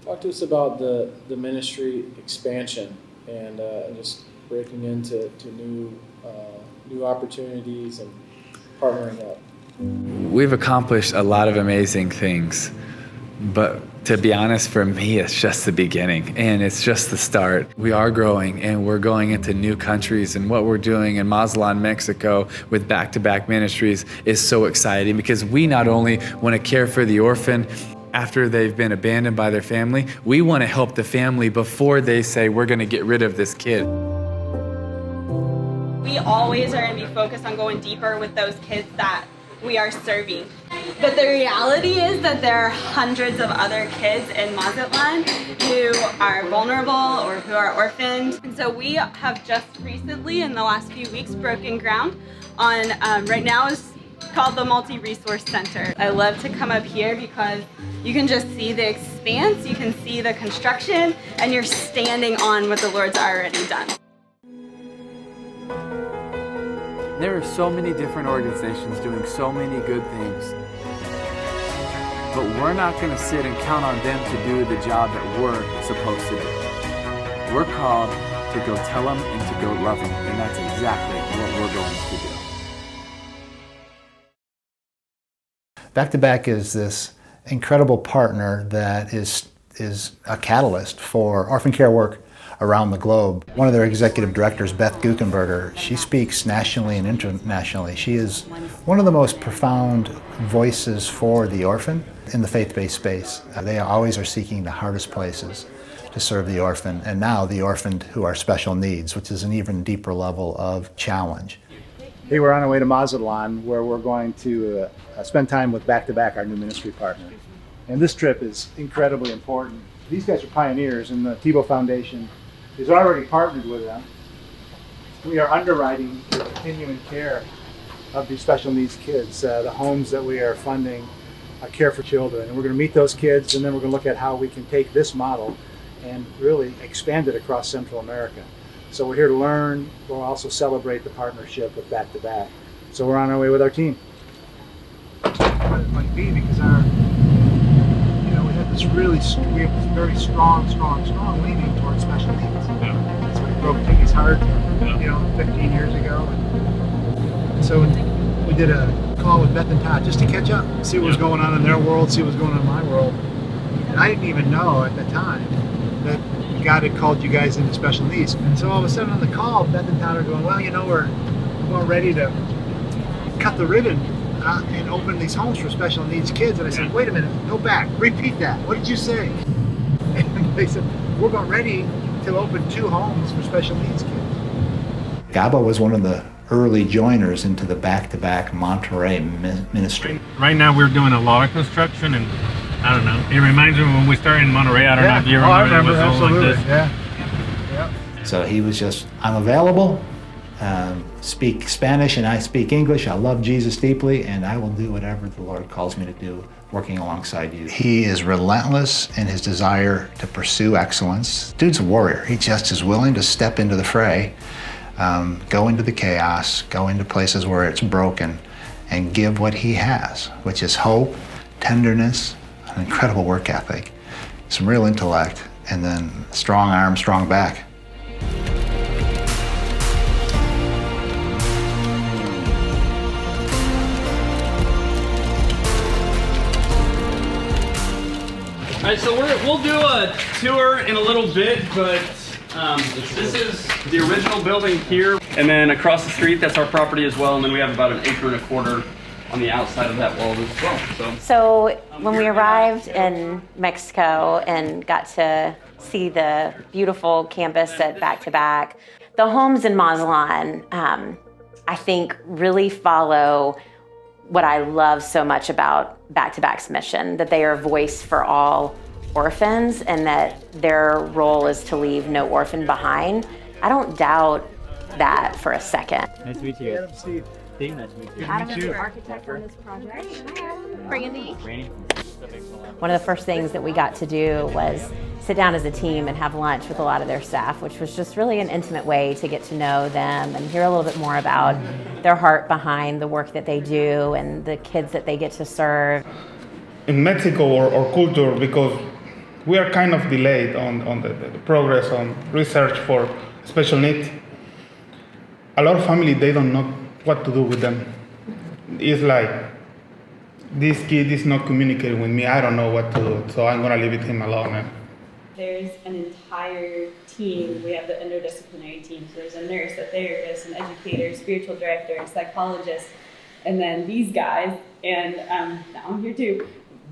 Talk to us about the ministry expansion and just breaking into new opportunities and partnering up. We've accomplished a lot of amazing things, but to be honest, for me, it's just the beginning and it's just the start. We are growing and we're going into new countries, and what we're doing in Mazatlan, Mexico with Back2Back Ministries is so exciting because we not only want to care for the orphan after they've been abandoned by their family, we want to help the family before they say, we're going to get rid of this kid. We always are going to be focused on going deeper with those kids that we are serving. But the reality is that there are hundreds of other kids in Mazatlan who are vulnerable or who are orphaned. And so we have just recently, in the last few weeks, broken ground on, right now is called the Multi-Resource Center. I love to come up here because you can just see the expanse, you can see the construction, and you're standing on what the Lord's already done. There are so many different organizations doing so many good things, but we're not going to sit and count on them to do the job that we're supposed to do. We're called to go tell them and to go love them, and that's exactly what we're going to do. Back2Back is this incredible partner that is a catalyst for orphan care work around the globe. One of their executive directors, Beth Guckenberger, she speaks nationally and internationally. She is one of the most profound voices for the orphan in the faith-based space. They always are seeking the hardest places to serve the orphan, and now the orphaned who are special needs, which is an even deeper level of challenge. Hey, we're on our way to Mazatlan, where we're going to spend time with Back2Back, our new ministry partner. And this trip is incredibly important. These guys are pioneers, and the Tebow Foundation is already partnered with them. We are underwriting the continuing care of these special needs kids. The homes that we are funding care for children. And we're going to meet those kids, and then we're going to look at how we can take this model and really expand it across Central America. So we're here to learn. We'll also celebrate the partnership with Back2Back. So we're on our way with our team. What it might be, because we have this very strong leaning towards special needs. Yeah. That's what broke Tiggy's heart, 15 years ago. And so we did a call with Beth and Todd just to catch up, see what was going on in their world, see what was going on in my world. And I didn't even know at the time that God had called you guys into special needs. And so all of a sudden on the call, Beth and Todd are going, well, we're about ready to cut the ribbon and open these homes for special needs kids. And I said, wait a minute, go back, repeat that. What did you say? And they said, we're about ready to open 2 homes for special needs kids. Gabo was one of the early joiners into the Back2Back Monterey ministry. Right now we're doing a lot of construction, and I don't know, it reminds me when we started in Monterey. I don't know if you remember, I remember, it was absolutely. All like this. Yeah. So he was just, I'm available, speak Spanish and I speak English. I love Jesus deeply, and I will do whatever the Lord calls me to do working alongside you. He is relentless in his desire to pursue excellence. Dude's a warrior. He just is willing to step into the fray, go into the chaos, go into places where it's broken, and give what he has, which is hope, tenderness, an incredible work ethic, some real intellect, and then strong arm, strong back. All right, so we'll do a tour in a little bit, but this is the original building here, and then across the street, that's our property as well, and then we have about 1.25 acres on the outside of that wall as well. So when we arrived in Mexico and got to see the beautiful campus at Back2Back, the homes in Mazatlan, I think really follow what I love so much about Back2Back's mission, that they are a voice for all orphans and that their role is to leave no orphan behind. I don't doubt that for a second. Nice to meet you. Adam, Steve. Steve, nice to meet you. Adam is the architect on this project. Brandy. Randy. One of the first things that we got to do was sit down as a team and have lunch with a lot of their staff, which was just really an intimate way to get to know them and hear a little bit more about their heart behind the work that they do and the kids that they get to serve. In Mexico, our culture, because we are kind of delayed on the progress on research for special needs. A lot of families, they don't know what to do with them. It's like, this kid is not communicating with me, I don't know what to do, so I'm gonna leave him alone. There's an entire team. We have the interdisciplinary team. So there's a nurse, a therapist, an educator, spiritual director, a psychologist, and then these guys, and now I'm here too,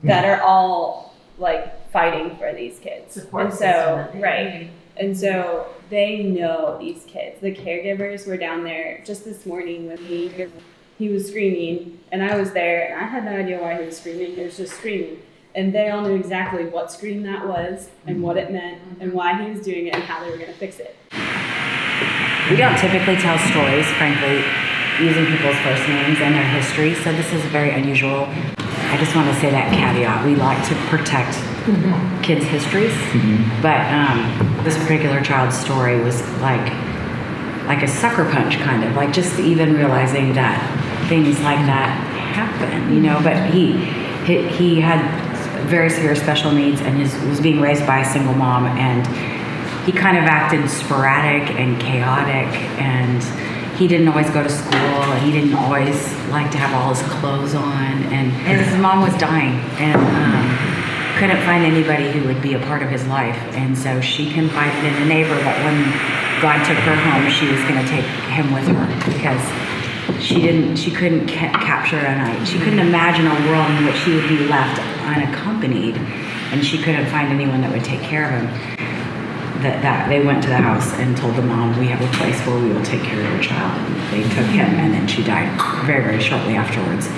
that are all like fighting for these kids. And so, right. And so they know these kids. The caregivers were down there just this morning with me. He was screaming, and I was there, and I had no idea why he was screaming. He was just screaming. And they all knew exactly what scream that was and what it meant and why he was doing it and how they were going to fix it. We don't typically tell stories, frankly, using people's first names and their history, so this is very unusual. I just want to say that caveat. We like to protect kids' histories, but this particular child's story was like a sucker punch, kind of, like just even realizing that things like that happen, you know, but he had very severe special needs and was being raised by a single mom, and he kind of acted sporadic and chaotic, and he didn't always go to school, and he didn't always like to have all his clothes on, and his mom was dying and couldn't find anybody who would be a part of his life, and so she confided in a neighbor that when God took her home, she was going to take him with her, because she couldn't capture she couldn't imagine a world in which he would be left unaccompanied, and she couldn't find anyone that would take care of him. That they went to the house and told the mom, we have a place where we will take care of your child. And they took him, and then she died very, very shortly afterwards.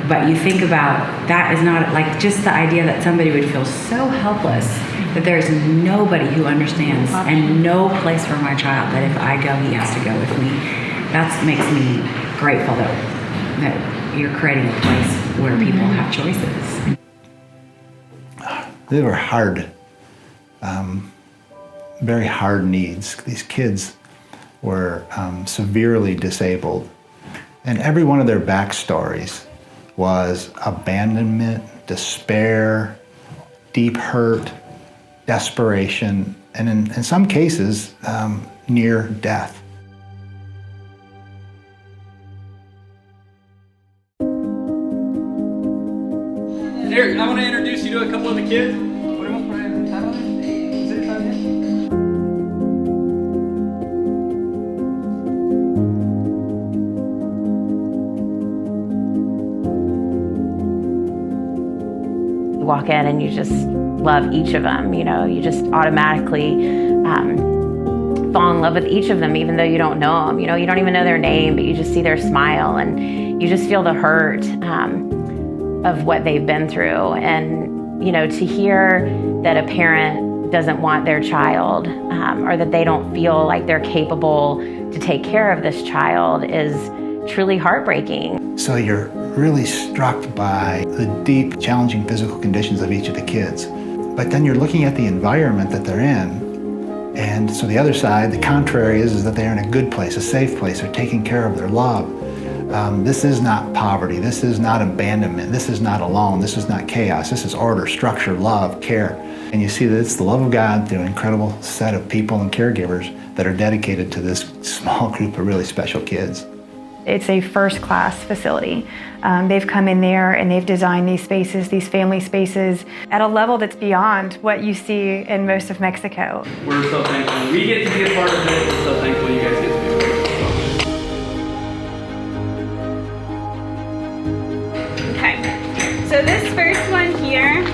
But you think about, that is not, like, just the idea that somebody would feel so helpless that there's nobody who understands and no place for my child, that if I go, he has to go with me. That makes me grateful that you're creating a place where people have choices. They were hard, very hard needs. These kids were severely disabled, and every one of their backstories was abandonment, despair, deep hurt, desperation, and in some cases, near death. Eric, I want to introduce you to a couple of the kids. You walk in and you just love each of them, you know, you just automatically fall in love with each of them, even though you don't know them, you know, you don't even know their name, but you just see their smile and you just feel the hurt of what they've been through. And, you know, to hear that a parent doesn't want their child or that they don't feel like they're capable to take care of this child is truly heartbreaking. So you're really struck by the deep, challenging physical conditions of each of the kids. But then you're looking at the environment that they're in. And so the other side, the contrary is that they're in a good place, a safe place, they're taking care of, their love. This is not poverty, this is not abandonment, this is not alone, this is not chaos, this is order, structure, love, care. And you see that it's the love of God through an incredible set of people and caregivers that are dedicated to this small group of really special kids. It's a first-class facility. They've come in there and they've designed these spaces, these family spaces, at a level that's beyond what you see in most of Mexico. We're so thankful. We get to be a part of it. We're so thankful you guys get to be a part of it. Okay, so this first one here,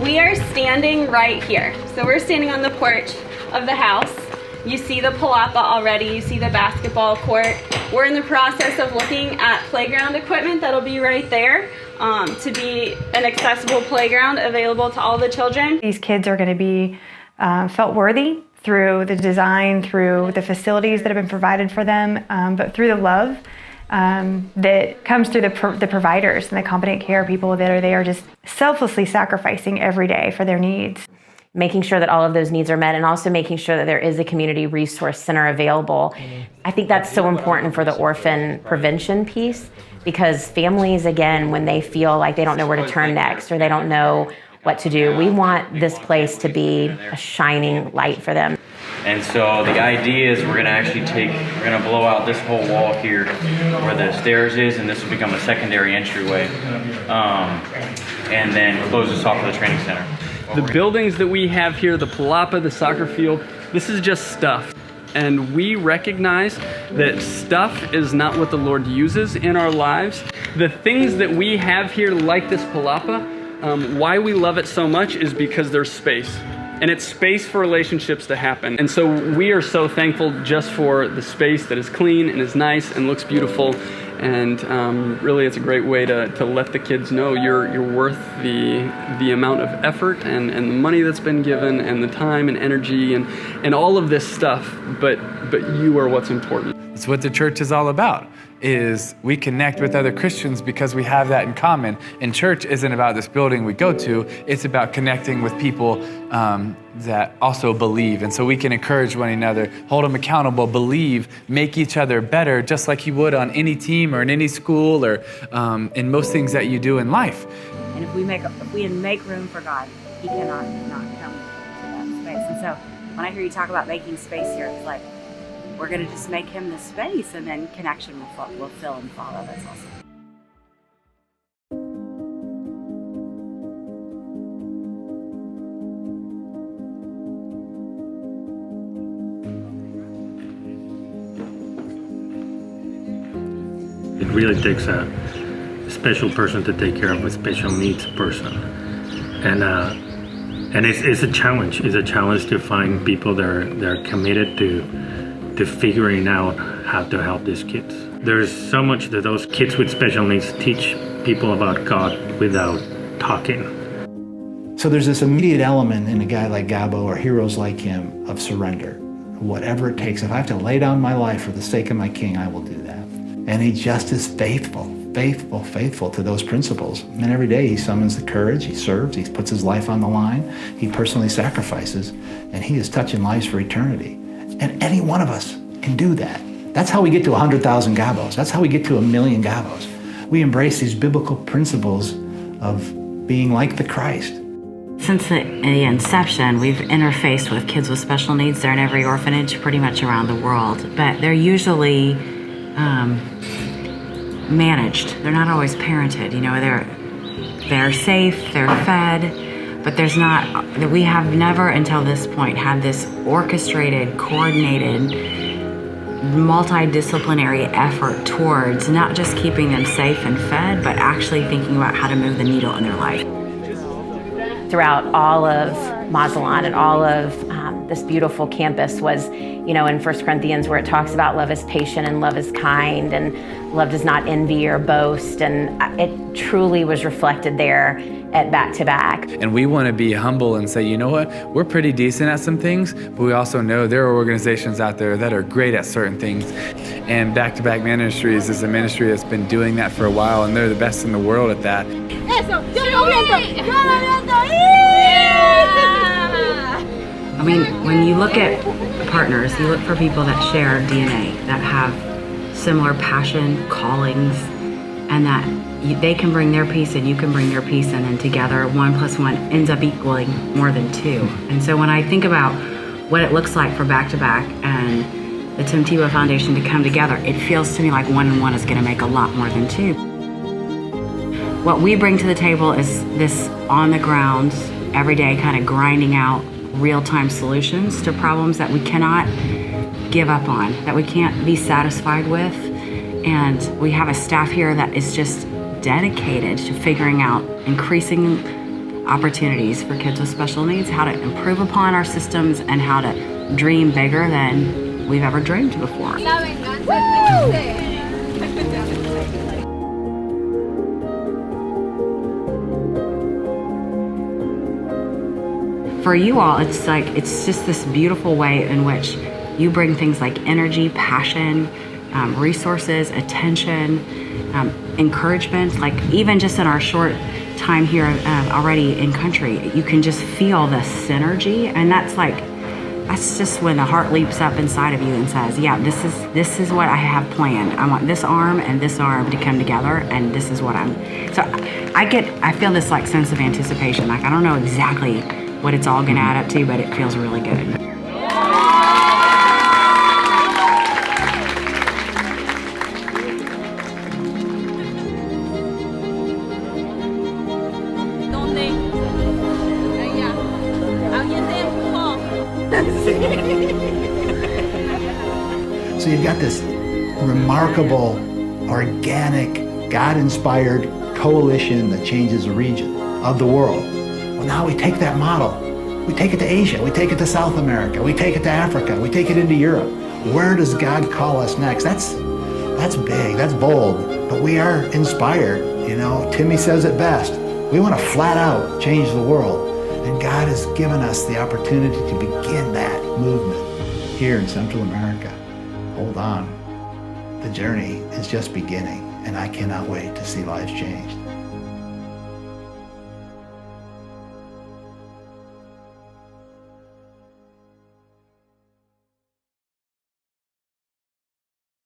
we are standing right here. So we're standing on the porch of the house. You see the palapa already, you see the basketball court. We're in the process of looking at playground equipment that'll be right there to be an accessible playground available to all the children. These kids are going to be felt worthy through the design, through the facilities that have been provided for them, but through the love that comes through the providers and the competent care people that are there just selflessly sacrificing every day for their needs. Making sure that all of those needs are met and also making sure that there is a community resource center available. I think that's so important for the orphan prevention piece, because families, again, when they feel like they don't know where to turn next or they don't know what to do. We want this place to be a shining light for them. And so the idea is we're gonna blow out this whole wall here where the stairs is, and this will become a secondary entryway. And then close this off for the training center. The buildings that we have here, the palapa, the soccer field, this is just stuff. And we recognize that stuff is not what the Lord uses in our lives. The things that we have here, like this palapa, why we love it so much is because there's space. And it's space for relationships to happen. And so we are so thankful just for the space that is clean and is nice and looks beautiful. And really, it's a great way to let the kids know you're worth the amount of effort and the money that's been given and the time and energy and all of this stuff. But you are what's important. It's what the church is all about, is we connect with other Christians because we have that in common. And church isn't about this building we go to, it's about connecting with people that also believe. And so we can encourage one another, hold them accountable, believe, make each other better, just like you would on any team or in any school or in most things that you do in life. And if we make room for God, He cannot not come to that space. And so when I hear you talk about making space here, it's like, we're going to just make Him the space, and then connection will fill and follow. That's awesome. It really takes a special person to take care of a special needs person, and it's a challenge. It's a challenge to find people that are committed to figuring out how to help these kids. There's so much that those kids with special needs teach people about God without talking. So there's this immediate element in a guy like Gabo or heroes like him of surrender. Whatever it takes. If I have to lay down my life for the sake of my King, I will do that. And he just is faithful to those principles. And every day he summons the courage, he serves, he puts his life on the line, he personally sacrifices, and he is touching lives for eternity. And any one of us can do that. That's how we get to 100,000 Gabos. That's how we get to 1 million Gabos. We embrace these biblical principles of being like the Christ. Since the inception, we've interfaced with kids with special needs. They're in every orphanage pretty much around the world, but they're usually managed. They're not always parented. You know, they're safe, they're fed, but we have never until this point had this orchestrated, coordinated, multidisciplinary effort towards not just keeping them safe and fed, but actually thinking about how to move the needle in their life. Throughout all of Mazatlan and all of this beautiful campus was, you know, in 1 Corinthians where it talks about love is patient and love is kind and love does not envy or boast. And it truly was reflected there at Back2Back. And we want to be humble and say, you know what, we're pretty decent at some things, but we also know there are organizations out there that are great at certain things. And Back2Back Ministries is a ministry that's been doing that for a while, and they're the best in the world at that. I mean, when you look at partners, you look for people that share DNA, that have similar passion, callings, and that they can bring their piece and you can bring your piece, and then together 1 + 1 ends up equaling more than 2. And so when I think about what it looks like for Back2Back and the Tim Tebow Foundation to come together, it feels to me like 1 and 1 is going to make a lot more than 2. What we bring to the table is this on the ground, everyday kind of grinding out real-time solutions to problems that we cannot give up on, that we can't be satisfied with. And we have a staff here that is just dedicated to figuring out increasing opportunities for kids with special needs, how to improve upon our systems, and how to dream bigger than we've ever dreamed before. For you all, it's just this beautiful way in which you bring things like energy, passion, resources, attention, encouragement. Like even just in our short time here already in country, you can just feel the synergy, and that's like That's just when the heart leaps up inside of you and says, yeah, this is what I have planned. I want this arm and this arm to come together, and this is what I feel this like sense of anticipation. Like I don't know exactly what it's all gonna add up to, but it feels really good. So you've got this remarkable, organic, God-inspired coalition that changes a region of the world. Well, now we take that model, we take it to Asia, we take it to South America, we take it to Africa, we take it into Europe. Where does God call us next? That's big, that's bold, but we are inspired. You know, Timmy says it best. We want to flat out change the world. And God has given us the opportunity to begin that movement here in Central America. Hold on. The journey is just beginning, and I cannot wait to see lives changed.